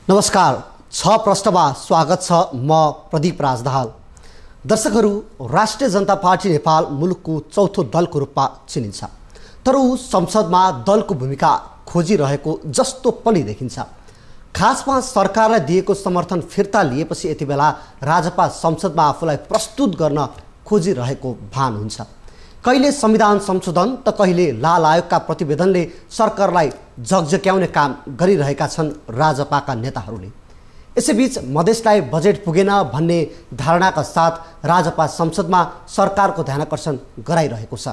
नमस्कार, छ प्रश्नमा स्वागत छ। म प्रदीप राजदाहाल। दर्शकहरू, राष्ट्रिय जनता पार्टी नेपाल मुलुकको चौथो दलको रूपमा चिनिन्छ, तर ऊ संसदमा दलको भूमिका खोजिरहेको जस्तो पनि देखिन्छ। खासमा सरकारलाई दिएको समर्थन फिर्ता लिएपछि यति बेला राजपा संसदमा आफूलाई प्रस्तुत गर्न खोजिरहेको भान हुन्छ। कहिले संविधान संशोधन त कहिले लाल आयोगका प्रतिवेदनले सरकारलाई झकझक्याउने काम गरिरहेका छन् राजपाका नेताहरूले। यसैबीच मधेसलाई बजेट पुगेन भन्ने धारणाका साथ राजपा संसदमा सरकारको ध्यानाकर्षण गराइरहेको छ।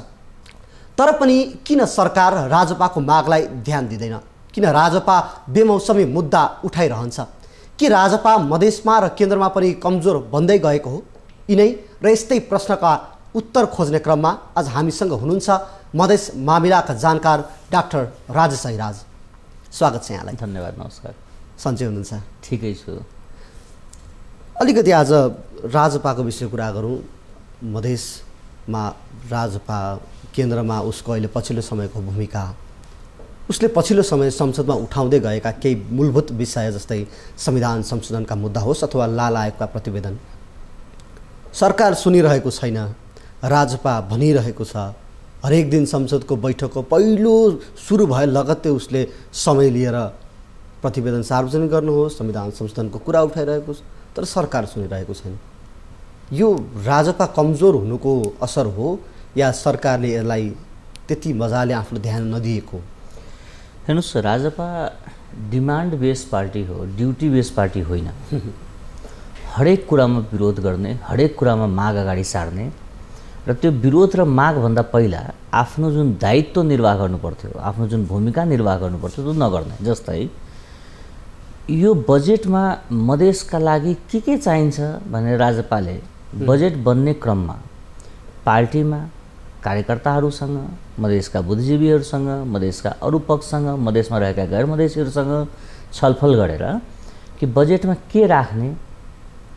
तर पनि किन सरकार राजपाको मागलाई ध्यान दिँदैन? किन राजपा बेमौसमी मुद्दा उठाइरहन्छ? कि राजपा मधेसमा र केन्द्रमा पनि कमजोर बन्दै गएको हो? यिनै र यस्तै प्रश्नका उत्तर खोज्ने क्रममा आज हामीसँग हुनुहुन्छ मधेस मामिलाका जानकार डाक्टर राजेश अहिराज। स्वागत छ यहाँलाई। धन्यवाद। नमस्कार। सन्चै हुनुहुन्छ? ठिकै छु। अलिकति आज राजपाको विषय कुरा गरौँ। मधेसमा राजपा, केन्द्रमा उसको अहिले पछिल्लो समयको भूमिका, उसले पछिल्लो समय संसदमा उठाउँदै गएका केही मूलभूत विषय जस्तै संविधान संशोधनका मुद्दा होस् अथवा लाल आयोगका प्रतिवेदन, सरकार सुनिरहेको छैन। राजपा भनिरहेको छ हरेक दिन संसदको बैठकको पहिलो सुरु भए लगत्तै उसले समय लिएर प्रतिवेदन सार्वजनिक गर्नुहोस्, संविधान संशोधनको कुरा उठाइरहेको छ, तर सरकार सुनिरहेको छैन। यो राजपा कमजोर हुनुको असर हो या सरकारले यसलाई त्यति मजाले आफूले ध्यान नदिएको? हेर्नुहोस्, राजपा डिमान्ड बेस्ड पार्टी हो, ड्युटी बेस्ड पार्टी होइन। हरेक कुरामा विरोध गर्ने, हरेक कुरामा माग अगाडि सार्ने र त्यो विरोध र मागभन्दा पहिला आफ्नो जुन दायित्व निर्वाह गर्नुपर्थ्यो, आफ्नो जुन भूमिका निर्वाह गर्नुपर्थ्यो त्यो नगर्ने। जस्तै यो बजेटमा मधेसका लागि के चाहिन्छ भनेर राजपाले बजेट बन्ने क्रममा पार्टीमा कार्यकर्ताहरूसँग, मधेसका बुद्धिजीवीहरूसँग, मधेसका अरू पक्षसँग, मधेसमा रहेका गैर मधेसीहरूसँग छलफल गरेर कि बजेटमा के राख्ने,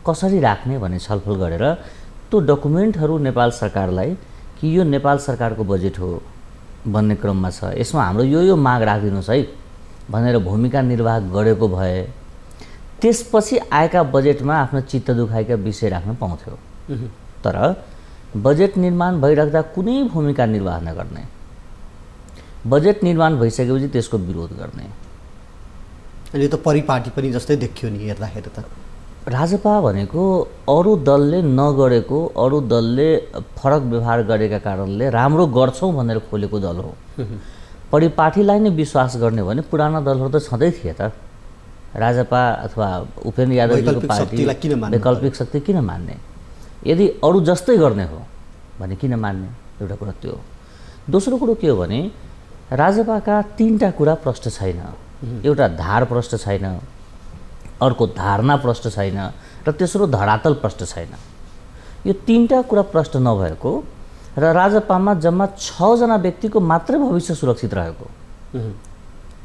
कसरी राख्ने भन्ने छलफल गरेर त्यो डकुमेन्टहरू नेपाल सरकारलाई कि यो नेपाल सरकारको बजेट हो भन्ने क्रममा छ, यसमा हाम्रो यो माग राखिदिनुहोस् है भनेर भूमिका निर्वाह गरेको भए त्यसपछि आएका बजेटमा आफ्नो चित्त दुखाएका विषय राख्न पाउँथ्यो। तर बजेट निर्माण भइराख्दा कुनै भूमिका निर्वाह नगर्ने, बजेट निर्माण भइसकेपछि त्यसको विरोध गर्ने। अनि त परिपाटी पनि जस्तै देखियो नि हेर्दाखेरि त। राजपा भनेको अरू दलले नगरेको, अरू दलले फरक व्यवहार गरेका कारणले राम्रो गर्छौँ भनेर खोलेको दल हो। परिपाटीलाई नै विश्वास गर्ने हो भने पुराना दलहरू त छँदै थिए त। राजपा अथवा उपेन्द्र यादवजीको पार्टी वैकल्पिक शक्ति किन मान्ने? यदि अरू जस्तै गर्ने हो भने किन मान्ने? एउटा कुरा त्यो हो। दोस्रो कुरो के हो भने राजपाका तीनटा कुरा प्रष्ट छैन। एउटा धार प्रष्ट छैन, अर्को धारणा प्रष्ट छैन र तेस्रो धरातल प्रष्ट छैन। यो तीनटा कुरा प्रष्ट नभएको र राजपामा जम्मा 6 जना व्यक्तिको मात्रै भविष्य सुरक्षित रहेको,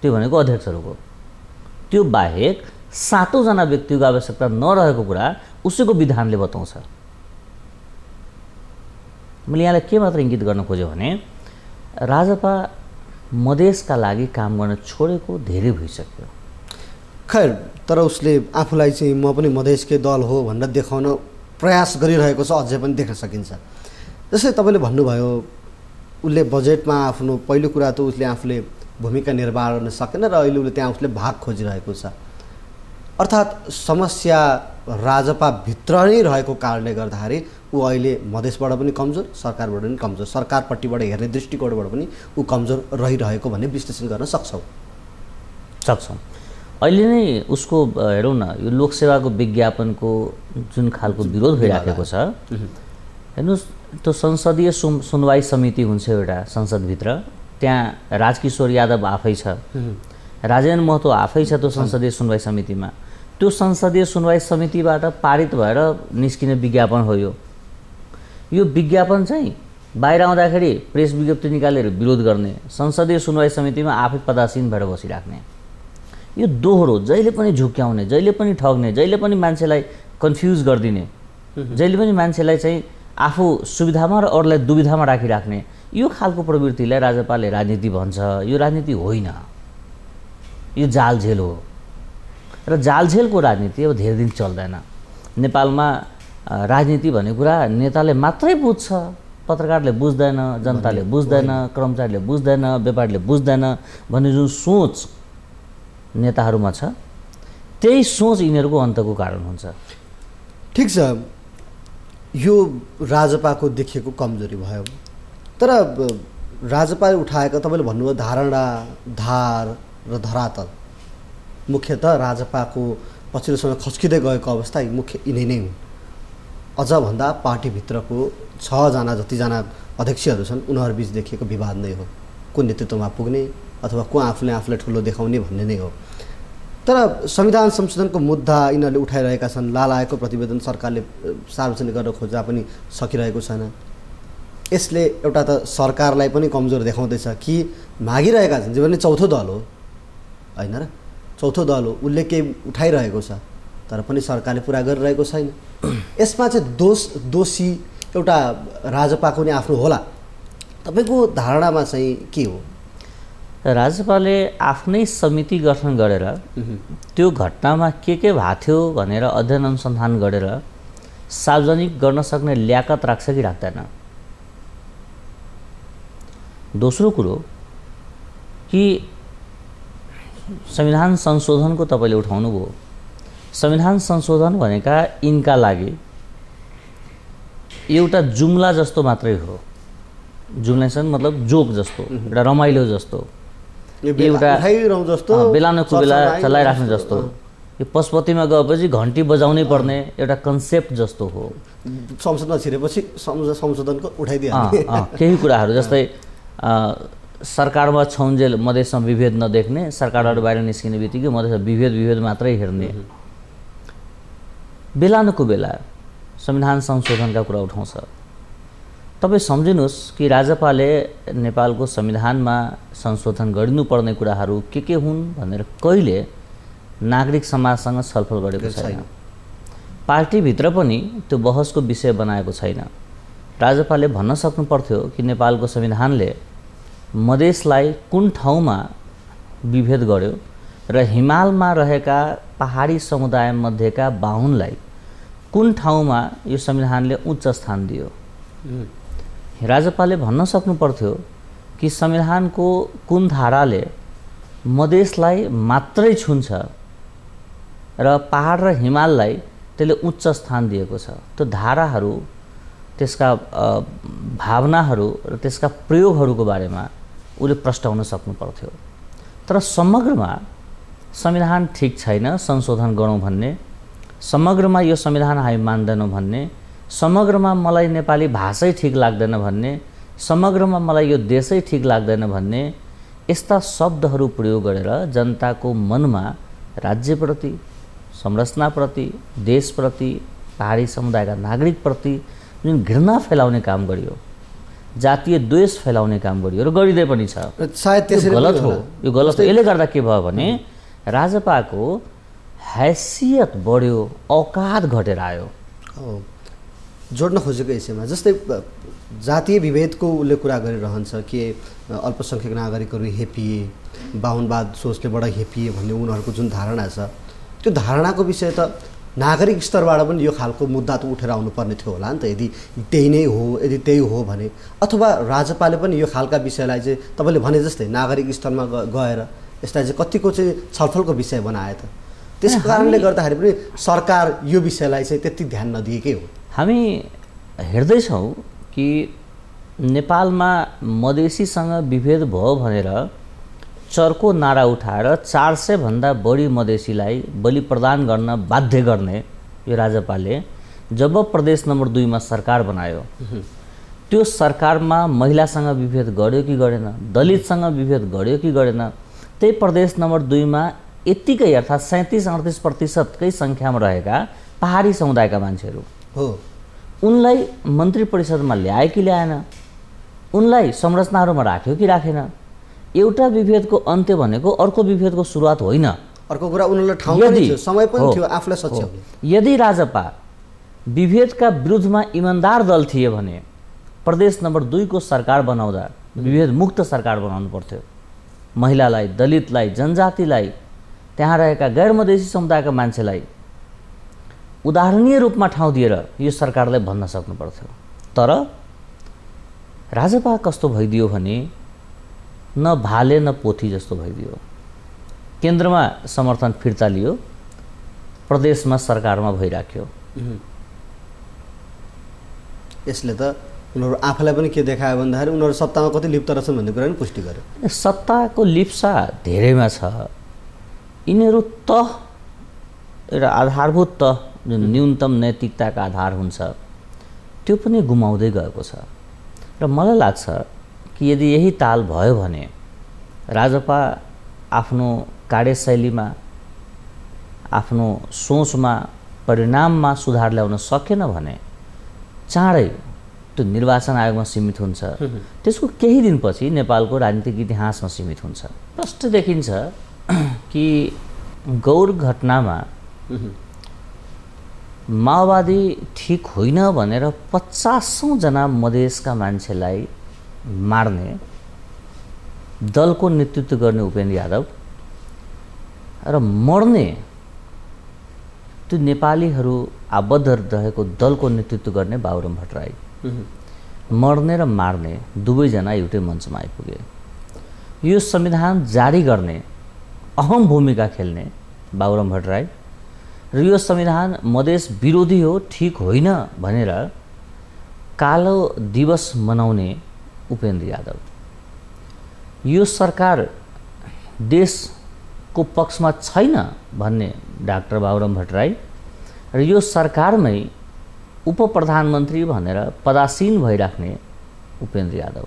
त्यो भनेको अध्यक्षहरूको, त्यो बाहेक 7 जना व्यक्तिको आवश्यकता नरहेको कुरा उसैको विधानले बताउँछ। मैले यहाँलाई के मात्र इङ्गित गर्न खोजेँ भने राजपा मधेसका लागि काम गर्न छोडेको धेरै भइसक्यो। खैर, तर उसले आफूलाई चाहिँ म पनि मधेसकै दल हो भनेर देखाउन प्रयास गरिरहेको छ, अझै पनि देख्न सकिन्छ। जस्तै तपाईँले भन्नुभयो उसले बजेटमा आफ्नो पहिलो कुरा त उसले आफूले भूमिका निर्वाह गर्न सकेन र अहिले उसले त्यहाँ उसले भाग खोजिरहेको छ। अर्थात् समस्या राजपाभित्र नै रहेको कारणले गर्दाखेरि ऊ अहिले मधेसबाट पनि कमजोर, सरकारबाट पनि कमजोर, सरकारपट्टिबाट हेर्ने दृष्टिकोणबाट पनि ऊ कमजोर रहिरहेको भन्ने विश्लेषण गर्न सक्छौँ। अहिले नै उसको हेरौँ न, यो लोकसेवाको विज्ञापनको जुन खालको विरोध भइराखेको छ। हेर्नुहोस्, त्यो संसदीय सुनवाई समिति हुन्छ एउटा संसदभित्र, त्यहाँ राजकिशोर यादव आफै छ, राजेन्द्र महतो आफै छ त्यो संसदीय सुनवाई समितिमा। त्यो संसदीय सुनवाई समितिबाट पारित भएर निस्किने विज्ञापन हो यो विज्ञापन चाहिँ बाहिर आउँदाखेरि प्रेस विज्ञप्ति निकालेर विरोध गर्ने, संसदीय सुनवाई समितिमा आफै पदासीन भएर बसिराख्ने, यो दोहोरो, जहिले पनि झुक्क्याउने, जहिले पनि ठग्ने, जहिले पनि मान्छेलाई कन्फ्युज गरिदिने, जहिले पनि मान्छेलाई चाहिँ आफू सुविधामा र अरूलाई दुविधामा राखिराख्ने, यो खालको प्रवृत्तिलाई राजपाले राजनीति भन्छ। यो राजनीति होइन, यो जालझेल हो। र जालझेलको राजनीति अब धेरै दिन चल्दैन। नेपालमा राजनीति भन्ने कुरा नेताले मात्रै बुझ्छ, पत्रकारले बुझ्दैन, जनताले बुझ्दैन, कर्मचारीले बुझ्दैन, व्यापारीले बुझ्दैन भन्ने जुन सोच नेताहरूमा छ, त्यही सोच यिनीहरूको अन्तको कारण हुन्छ। ठिक छ, यो राजपाको देखिएको कमजोरी भयो, तर राजपाले उठाएको तपाईँले भन्नुभयो धारणा, धार र धरातल, मुख्यतः राजपाको पछिल्लो समय खस्किँदै गएको अवस्था मुख्य यिनै नै हुन्। अझ भन्दा पार्टीभित्रको 6 जना जतिजना अध्यक्षहरू छन् उनीहरूबिच देखिएको विवाद नै हो, को नेतृत्वमा पुग्ने अथवा को आफूलाई ठुलो देखाउने भन्ने नै हो। तर संविधान संशोधनको मुद्दा यिनीहरूले उठाइरहेका छन्, लालाएको प्रतिवेदन सरकारले सार्वजनिक गर्न खोज्दा पनि सकिरहेको छैन। यसले एउटा त सरकारलाई पनि कमजोर देखाउँदैछ कि मागिरहेका छन्, जो पनि चौथो दल हो होइन र, चौथो दल हो, उसले केही उठाइरहेको छ तर पनि सरकारले पुरा गरिरहेको छैन। यसमा चाहिँ दोषी एउटा राजपाको नि आफ्नो होला, तपाईँको धारणामा चाहिँ के हो? राजपाले आफ्नै समिति गठन गरेर त्यो घटनामा के भएको थियो भनेर अध्ययन अनुसन्धान गरेर सार्वजनिक गर्न सक्ने ल्याकत राख्छ कि राख्दैन? दोस्रो कुरो कि संविधान संशोधनको तपाईँले उठाउनु भयो, संविधान संशोधन भनेका यिनका लागि एउटा जुम्ला जस्तो मात्रै हो। जुम्लेसन मतलब जोक जस्तो, एउटा रमाइलो जस्तो, एउटा बेलानको बेला चलाइराख्ने जस्तो, यो पशुपतिमा गएपछि घन्टी बजाउनै पर्ने एउटा कन्सेप्ट जस्तो हो। संसदमा छिरेपछि संशोधनको उठाइदिए केही कुराहरू जस्तै सरकारमा छौन्जेल मधेसमा विभेद नदेख्ने, सरकारबाट बाहिर निस्किने बित्तिकै मधेसमा विभेद मात्रै हेर्ने, बेलानको बेला संविधान संशोधनका कुरा उठाउँछ। तपाईँ सम्झिनुहोस् कि राजपाले नेपालको संविधानमा संशोधन गरिनुपर्ने कुराहरू के हुन् भनेर कहिले नागरिक समाजसँग छलफल गरेको छैन। पार्टीभित्र पनि त्यो बहसको विषय बनाएको छैन। राजपाले भन्न सक्नु पर्थ्यो कि नेपालको संविधानले मधेसलाई कुन ठाउँमा विभेद गर्यो र हिमालमा रहेका पहाडी समुदाय मध्येका बाहुनलाई कुन ठाउँमा यो संविधानले उच्च स्थान दियो। राजपाले भन्न सक्नु पर्थ्यो कि संविधानको कुन धाराले मधेसलाई मात्रै छुन्छ र पहाड र हिमाललाई त्यसले उच्च स्थान दिएको छ। त्यो धाराहरू, त्यसका भावनाहरू र त्यसका प्रयोगहरूको बारेमा उसले प्रस्ताउन सक्नु पर्थ्यो। तर समग्रमा संविधान ठिक छैन, संशोधन गरौँ भन्ने, समग्रमा यो संविधान हामी मान्दैनौँ भन्ने, समग्रमा मलाई नेपाली भाषै ठिक लाग्दैन भन्ने, समग्रमा मलाई यो देशै ठिक लाग्दैन भन्ने यस्ता शब्दहरू प्रयोग गरेर जनताको मनमा राज्यप्रति, संरचनाप्रति, देशप्रति, पहाडी समुदायका नागरिकप्रति जुन घृणा फैलाउने काम गरियो, जातीय द्वेष फैलाउने काम गरियो र गरिँदै पनि छ। सायद त्यसरी गलत हो, यो गलत हो। यसले गर्दा के भयो भने राजपाको हैसियत बढ्यो, औकात घटेर आयो। जोड्न खोजेको यसैमा जस्तै जातीय विभेदको उसले कुरा गरिरहन्छ कि अल्पसङ्ख्यक नागरिकहरू हेपिए, बाहुनवाद सोचले बडा हेपिए भन्ने उनीहरूको जुन धारणा छ, त्यो धारणाको विषय त नागरिक स्तरबाट पनि यो खालको मुद्दा त उठेर आउनुपर्ने थियो होला नि त। यदि त्यही नै हो, यदि त्यही हो भने, अथवा राजपाले पनि यो खालका विषयलाई चाहिँ तपाईँले भने जस्तै नागरिक स्तरमा गएर यसलाई चाहिँ कतिको चाहिँ छलफलको विषय बनाए त। त्यसको कारणले गर्दाखेरि पनि सरकार यो विषयलाई चाहिँ त्यति ध्यान नदिएकै हो। हामी हेर्दैछौँ कि नेपालमा मधेसीसँग विभेद भयो भनेर चर्को नारा उठाएर 400 भन्दा बढी मधेसीलाई बलि प्रदान गर्न बाध्य गर्ने यो राजपाले जब प्रदेश नम्बर 2 मा सरकार बनायो, त्यो सरकारमा महिलासँग विभेद गर्यो कि गरेन, दलितसँग विभेद गर्यो कि गरेन, त्यही प्रदेश नम्बर 2 मा यतिकै अर्थात् 37-38% सङ्ख्यामा रहेका पहाडी समुदायका मान्छेहरू हो, उनलाई मन्त्री परिषदमा ल्यायो कि ल्याएन, उनलाई संरचनाहरूमा राख्यो कि राखेन। एउटा विभेदको अन्त्य भनेको अर्को विभेदको सुरुवात होइन। अर्को कुरा उनीहरूलाई ठाउँ पनि थियो, समय पनि थियो आफूलाई सच्याउने। यदि राजपा विभेदका विरुद्धमा इमान्दार दल थिए भने प्रदेश नम्बर 2 को सरकार बनाउँदा विभेद मुक्त सरकार बनाउनु पर्थ्यो। महिलालाई, दलितलाई, जनजातिलाई त्यहाँ रहेका गैर मधेसी समुदायका मान्छेलाई उदाहरणीय रूपमा ठाउँ दिएर यो सरकारलाई भन्न सक्नुपर्थ्यो। तर राजपा कस्तो भइदियो भने न भाले न पोथी जस्तो भइदियो। केन्द्रमा समर्थन फिर्ता लियो, प्रदेशमा सरकारमा भइराख्यो। यसले त उनीहरू आफूलाई पनि के देखायो भन्दाखेरि उनीहरू सत्तामा कति लिप्त रहेछन् भन्ने कुरा पनि पुष्टि गर्यो। सत्ताको लिप्सा धेरैमा छ। यिनीहरू तह एउटा आधारभूत तह जुन न्यूनतम नैतिकताका आधार हुन्छ त्यो पनि गुमाउँदै गएको छ। र मलाई लाग्छ कि यदि यही ताल भयो भने राजपा आफ्नो कार्यशैलीमा, आफ्नो सोचमा, परिणाममा सुधार ल्याउन सकेन भने चाँडै त्यो निर्वाचन आयोगमा सीमित हुन्छ। त्यसको केही दिनपछि नेपालको राजनीतिक इतिहासमा सीमित हुन्छ। स्पष्ट देखिन्छ कि गौर घटनामा माओवादी ठिक होइन भनेर 50औं जना मधेसका मान्छेलाई मार्ने दलको नेतृत्व गर्ने उपेन्द्र यादव र मर्ने त्यो नेपालीहरू आबद्ध रहेको दलको नेतृत्व गर्ने बाबुराम भट्टराई, मर्ने र मार्ने दुवैजना एउटै मञ्चमा आइपुगे। यो संविधान जारी गर्ने अहम भूमिका खेल्ने बाबुराम भट्टराई र यो संविधान मधेस विरोधी हो, ठिक होइन भनेर कालो दिवस मनाउने उपेन्द्र यादव। यो सरकार देशको पक्षमा छैन भन्ने डाक्टर बाबुराम भट्टराई र यो सरकारमै उप प्रधानमन्त्री भनेर पदासीन भइराख्ने उपेन्द्र यादव।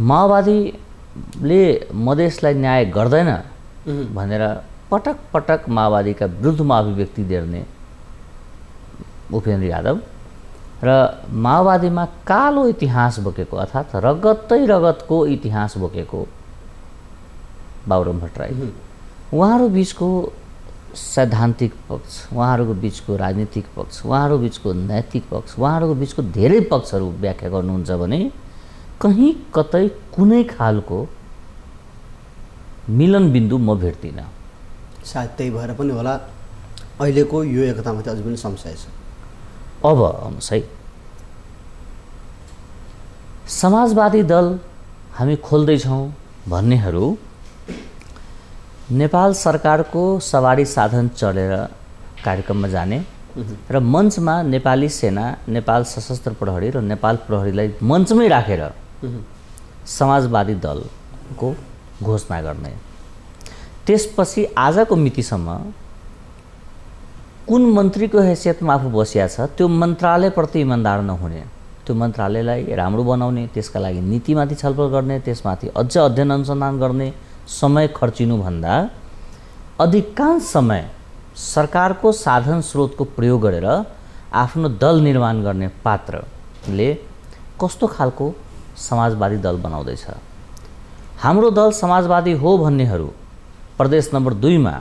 माओवादीले मधेसलाई न्याय गर्दैन भनेर पटक पटक माओवादीका विरुद्धमा अभिव्यक्ति दिने उपेन्द्र यादव र माओवादीमा कालो इतिहास बोकेको अर्थात् रगतै रगतको इतिहास बोकेको बाबुराम भट्टराई। उहाँहरू बिचको सैद्धान्तिक पक्ष, उहाँहरूको बिचको राजनीतिक पक्ष, उहाँहरू बिचको नैतिक पक्ष, उहाँहरूको बिचको धेरै पक्षहरू व्याख्या गर्नुहुन्छ भने कहीँ कतै कुनै खालको मिलन बिन्दु म भेट्दिनँ। सायद त्यही भएर पनि होला अहिलेको यो एकतामाथि अझै पनि संशय छ। अब आउनुहोस् है, समाजवादी दल हामी खोल्दैछौँ भन्नेहरू नेपाल सरकारको सवारी साधन चढेर कार्यक्रममा जाने र मञ्चमा नेपाली सेना, नेपाल सशस्त्र प्रहरी र नेपाल प्रहरीलाई मञ्चमै राखेर समाजवादी दलको घोषणा गर्ने। त्यसपछि आजको मितिसम्म कुन मन्त्रीको हैसियतमा आफू बसिया छ त्यो मन्त्रालयप्रति इमान्दार नहुने, त्यो मन्त्रालयलाई राम्रो बनाउने, त्यसका लागि नीतिमाथि छलफल गर्ने, त्यसमाथि अझ अध्ययन अनुसन्धान गर्ने समय खर्चिनुभन्दा अधिकांश समय सरकारको साधन स्रोतको प्रयोग गरेर आफ्नो दल निर्माण गर्ने पात्रले कस्तो खालको समाजवादी दल बनाउँदैछ। हाम्रो दल समाजवादी हो भन्नेहरू प्रदेश नम्बर 2 मा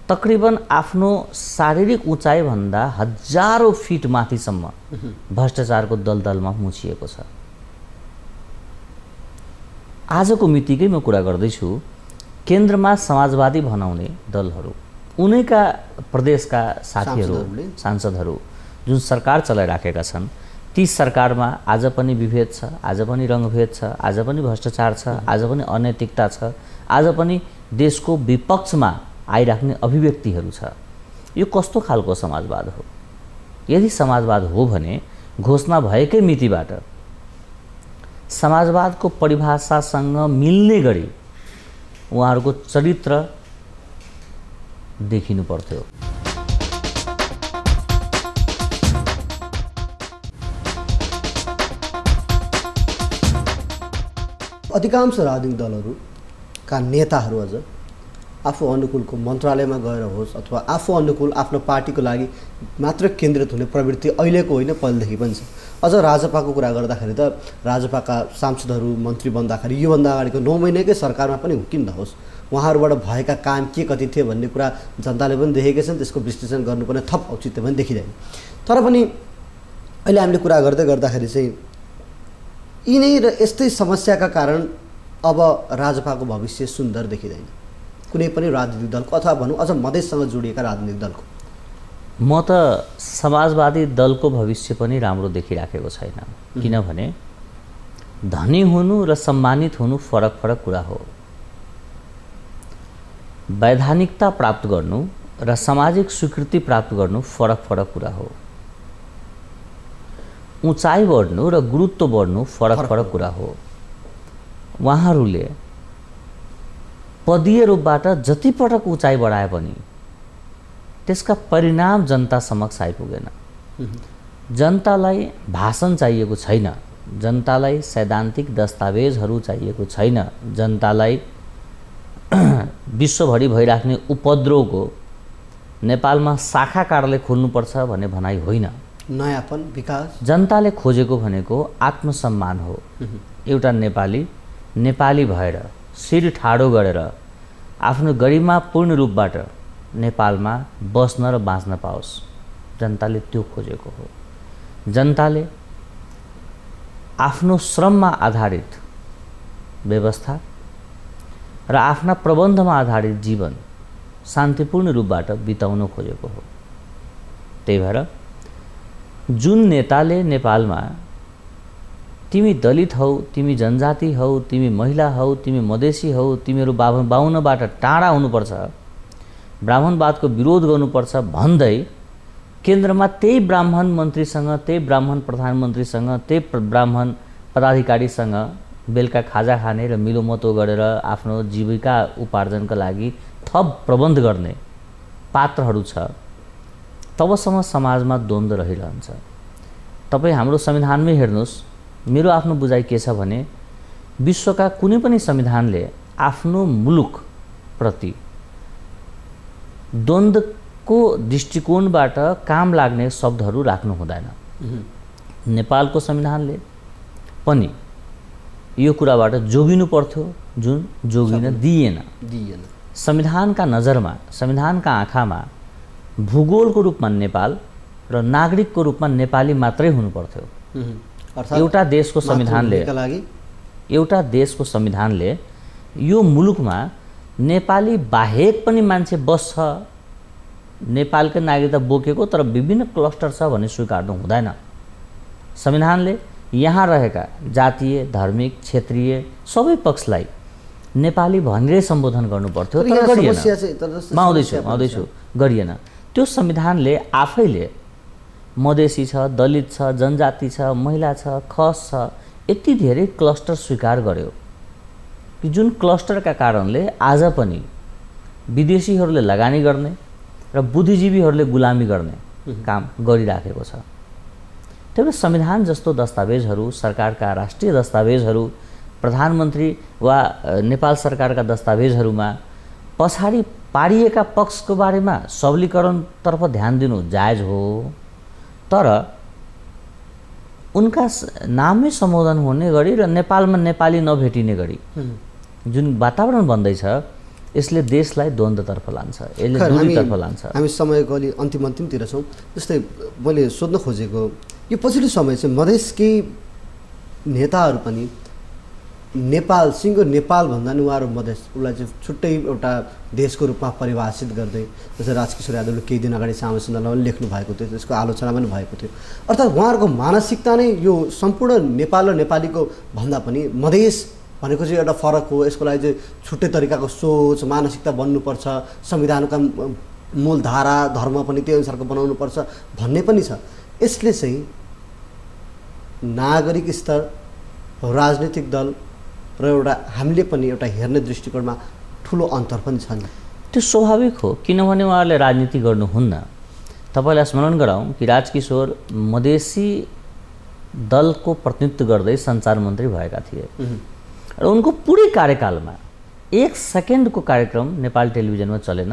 तकरिबन आफ्नो शारीरिक उचाइभन्दा हजारौं फिट माथिसम्म भ्रष्टाचारको दलदलमा मुछिएको छ। आजको मितिकै म कुरा गर्दैछु, केन्द्रमा समाजवादी बनाउने दलहरू, उनैका प्रदेशका साथीहरू, सांसदहरू जुन सरकार चलाइराखेका छन्, ती सरकारमा आज पनि विभेद छ, आज पनि रङ्गभेद छ, आज पनि भ्रष्टाचार छ, आज पनि अनैतिकता छ, आज पनि देशको विपक्षमा आइराख्ने अभिव्यक्तिहरू छ। यो कस्तो खालको समाजवाद हो? यदि समाजवाद हो भने घोषणा भएकै मितिबाट समाजवादको परिभाषासँग मिल्ने गरी उहाँहरूको चरित्र देखिनु पर्थ्यो। अधिकांश राजनीतिक दलहरूका नेताहरू अझ आफू अनुकूलको मन्त्रालयमा गएर होस् अथवा आफू अनुकूल आफ्नो पार्टीको लागि मात्र केन्द्रित हुने प्रवृत्ति अहिलेको होइन, पहिलेदेखि पनि छ। अझ राजपाको कुरा गर्दाखेरि त राजपाका सांसदहरू मन्त्री बन्दाखेरि योभन्दा अगाडिको 9 महिनाकै सरकारमा पनि हुकिन्दा होस्, उहाँहरूबाट भएका काम के कति थिए भन्ने कुरा जनताले पनि देखेकै छन्। त्यसको विश्लेषण गर्नुपर्ने थप औचित्य पनि देखिँदैन। तर पनि अहिले हामीले कुरा गर्दै गर्दाखेरि चाहिँ यिनै र यस्तै समस्याका कारण अब राजपाको भविष्य सुन्दर देखिँदैन। कुनै पनि राजनीतिक दलको अथवा भनौँ अझ मधेससँग जोडिएका राजनीतिक दलको? म त समाजवादी दलको भविष्य पनि राम्रो देखिराखेको छैन। किनभने धनी हुनु र सम्मानित हुनु फरक फरक कुरा हो। वैधानिकता प्राप्त गर्नु र सामाजिक स्वीकृति प्राप्त गर्नु फरक फरक कुरा हो। उचाइ बढ्नु र गुरुत्व बढ्नु फरक फरक कुरा हो। उहाँहरूले पदीय रूपबाट जति पटक उचाइ बढाए पनि त्यसका परिणाम जनता समक्ष आइपुगेन। जनतालाई भाषण चाहिएको छैन, जनतालाई सैद्धान्तिक दस्तावेजहरू चाहिएको छैन, जनतालाई विश्वभरि भइराख्ने उपद्रवको नेपालमा शाखा कार्यालय खोल्नुपर्छ भन्ने भनाइ होइन। नयाँपन, विकास। जनताले खोजेको भनेको आत्मसम्मान हो। एउटा नेपाली नेपाली भएर शिर ठाडो गरेर आफ्नो गरिमापूर्ण रूपबाट नेपालमा बस्न र बाँच्न पाओस्, जनताले त्यो खोजेको हो। जनताले आफ्नो श्रममा आधारित व्यवस्था र आफ्ना प्रबन्धमा आधारित जीवन शान्तिपूर्ण रूपबाट बिताउन खोजेको हो। त्यही भएर जुन नेताले नेपालमा तिमी दलित हौ, तिमी जनजाति हौ, तिमी महिला हौ, तिमी मधेसी हौ, तिमीहरू बाहुनबाट टाढा हुनुपर्छ, ब्राह्मणवादको विरोध गर्नुपर्छ भन्दै केन्द्रमा त्यही ब्राह्मण मन्त्रीसँग, त्यही ब्राह्मण प्रधानमन्त्रीसँग, त्यही ब्राह्मण पदाधिकारीसँग बेलुका खाजा खाने र मिलोमतो गरेर आफ्नो जीविका उपार्जनका लागि थप प्रबन्ध गर्ने पात्रहरू छ, तबसम्म समाजमा द्वन्द्व रहिरहन्छ। तपाईँ हाम्रो संविधानमै हेर्नुहोस्, मेरो आफ्नो बुझाइ के छ भने विश्वका कुनै पनि संविधानले आफ्नो मुलुकप्रति द्वन्द्वको दृष्टिकोणबाट काम लाग्ने शब्दहरू राख्नु हुँदैन। नेपालको संविधानले पनि यो कुराबाट जोगिनु पर्थ्यो, जुन जोगिन दिएन। संविधानका नजरमा, संविधानका आँखामा भूगोलको रूपमा नेपाल र नागरिकको रूपमा नेपाली मात्रै हुनु पर्थ्यो। एउटा देशको संविधानले यो मुलुकमा नेपाली बाहेक पनि मान्छे बस्छ, नेपालकै नागरिकता बोकेको तर विभिन्न क्लस्टर छ भन्ने स्वीकार्नु हुँदैन। संविधानले यहाँ रहेका जातीय, धार्मिक, क्षेत्रीय सबै पक्षलाई नेपाली भनेरै सम्बोधन गर्नुपर्थ्यो, तर गरिएन। आउँदैछु गरिएन। त्यो संविधानले आफैले मधेसी छ, दलित छ, जनजाति छ, महिला छ, खस छ, यति धेरै क्लस्टर स्वीकार गर्यो कि जुन क्लस्टरका कारणले आज पनि विदेशीहरूले लगानी गर्ने र बुद्धिजीवीहरूले गुलामी गर्ने काम गरिराखेको छ। त्यही भएर संविधान जस्तो दस्तावेजहरू, सरकारका राष्ट्रिय दस्तावेजहरू, प्रधानमन्त्री वा नेपाल सरकारका दस्तावेजहरूमा पछाडि पारिएका पक्षको बारेमा सबलीकरणतर्फ ध्यान दिनु जायज हो, तर उनका नामै सम्बोधन हुने गरी र नेपालमा नेपाली नभेटिने गरी जुन वातावरण बन्दैछ, यसले देशलाई द्वन्द्वतर्फ लान्छ, यसले दूरीतर्फ लान्छ। हामी समयको अलि अन्तिमतिर छौँ। जस्तै मैले सोध्न खोजेको, यो पछिल्लो समय चाहिँ मधेसकै नेताहरू पनि नेपाल, सिङ्गो नेपाल भन्दा नि उहाँहरू मधेस, उसलाई चाहिँ छुट्टै एउटा देशको रूपमा परिभाषित गर्दै, जस्तै राजकिशोर यादवले केही दिन अगाडि सामसिन्दामा पनि लेख्नु भएको थियो, त्यसको आलोचना पनि भएको थियो। अर्थात् उहाँहरूको मानसिकता नै यो सम्पूर्ण नेपाल र नेपालीको भन्दा पनि मधेस भनेको चाहिँ एउटा फरक हो, यसको लागि चाहिँ छुट्टै तरिकाको सोच, मानसिकता बन्नुपर्छ, संविधानका मूलधारा, धर्म पनि त्यही अनुसारको बनाउनुपर्छ भन्ने पनि छ। यसले चाहिँ नागरिक स्तर, राजनीतिक दल र एउटा हामीले पनि एउटा हेर्ने दृष्टिकोणमा ठुलो अन्तर पनि छ नि। त्यो स्वाभाविक हो, किनभने उहाँहरूले राजनीति गर्नुहुन्न। तपाईँलाई स्मरण गराउँ कि राजकिशोर मधेसी दलको प्रतिनिधित्व गर्दै सञ्चार मन्त्री भएका थिए र उनको पुरै कार्यकालमा 1 सेकेन्डको कार्यक्रम नेपाल टेलिभिजनमा चलेन,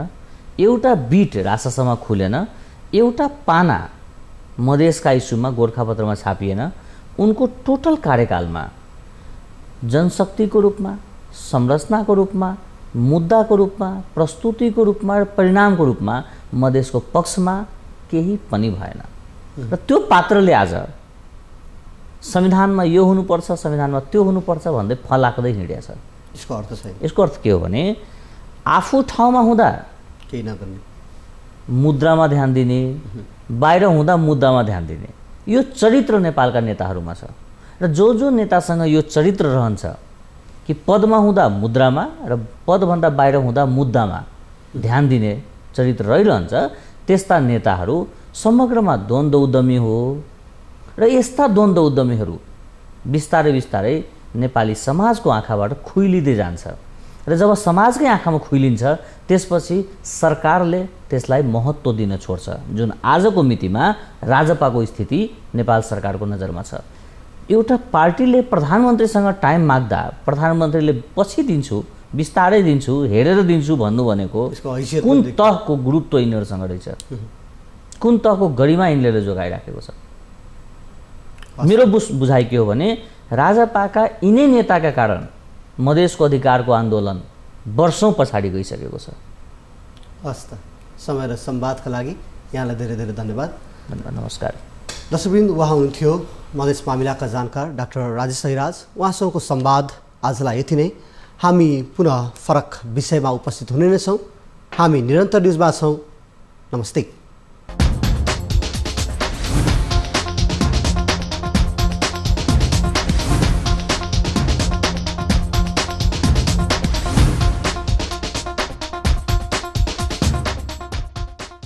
एउटा बिट राजसभामा खुलेन, एउटा पाना मधेसका इस्युमा गोरखापत्रमा छापिएन। उनको टोटल कार्यकालमा जनशक्तिको रूपमा, संरचनाको रूपमा, मुद्दाको रूपमा, प्रस्तुतिको रूपमा र परिणामको रूपमा मधेसको पक्षमा केही पनि भएन। र त्यो पात्रले आज संविधानमा यो हुनुपर्छ, संविधानमा त्यो हुनुपर्छ भन्दै फलाक्दै हिँडेछ। यसको अर्थ चाहिँ, यसको अर्थ के हो भने आफू ठाउँमा हुँदा केही नगर्ने, मुद्रामा ध्यान दिने, बाहिर हुँदा मुद्दामा ध्यान दिने, यो चरित्र नेपालका नेताहरूमा छ। र जो जो नेतासँग यो चरित्र रहन्छ कि पदमा हुँदा मुद्रामा र पदभन्दा बाहिर हुँदा मुद्दामा ध्यान दिने चरित्र रहिरहन्छ, त्यस्ता नेताहरू समग्रमा द्वन्द्व उद्यमी हो। र यस्ता द्वन्द्व उद्यमीहरू बिस्तारै बिस्तारै नेपाली समाजको आँखाबाट खुइलिँदै जान्छ। र जब समाजकै आँखामा खुइलिन्छ त्यसपछि सरकारले त्यसलाई महत्त्व दिन छोड्छ, जुन आजको मितिमा राजपाको स्थिति नेपाल सरकारको नजरमा छ। एउटा पार्टीले प्रधानमन्त्रीसँग टाइम माग्दा प्रधानमन्त्रीले पछि दिन्छु, बिस्तारै दिन्छु, हेरेर दिन्छु भन्नु भनेको कुन तहको गुरुत्व यिनीहरूसँग रहेछ, कुन तहको गरिमा यिनले जोगाइराखेको छ। मेरो बुझाइ के हो भने राजपाका यिनै नेताका कारण मधेसको अधिकारको आन्दोलन वर्षौँ पछाडि गइसकेको छ। हस् त, समय र संवादका लागि यहाँलाई धेरै धेरै धन्यवाद। नमस्कार। दर्शकवृन्द, उहाँ हुनुहुन्थ्यो मधेस मामिलाका जानकार डाक्टर राजेश अहिराज। उहाँसँगको संवाद आजलाई यति नै। हामी पुनः फरक विषयमा उपस्थित हुने नै छौँ। हामी निरन्तर न्युजमा छौँ। नमस्ते।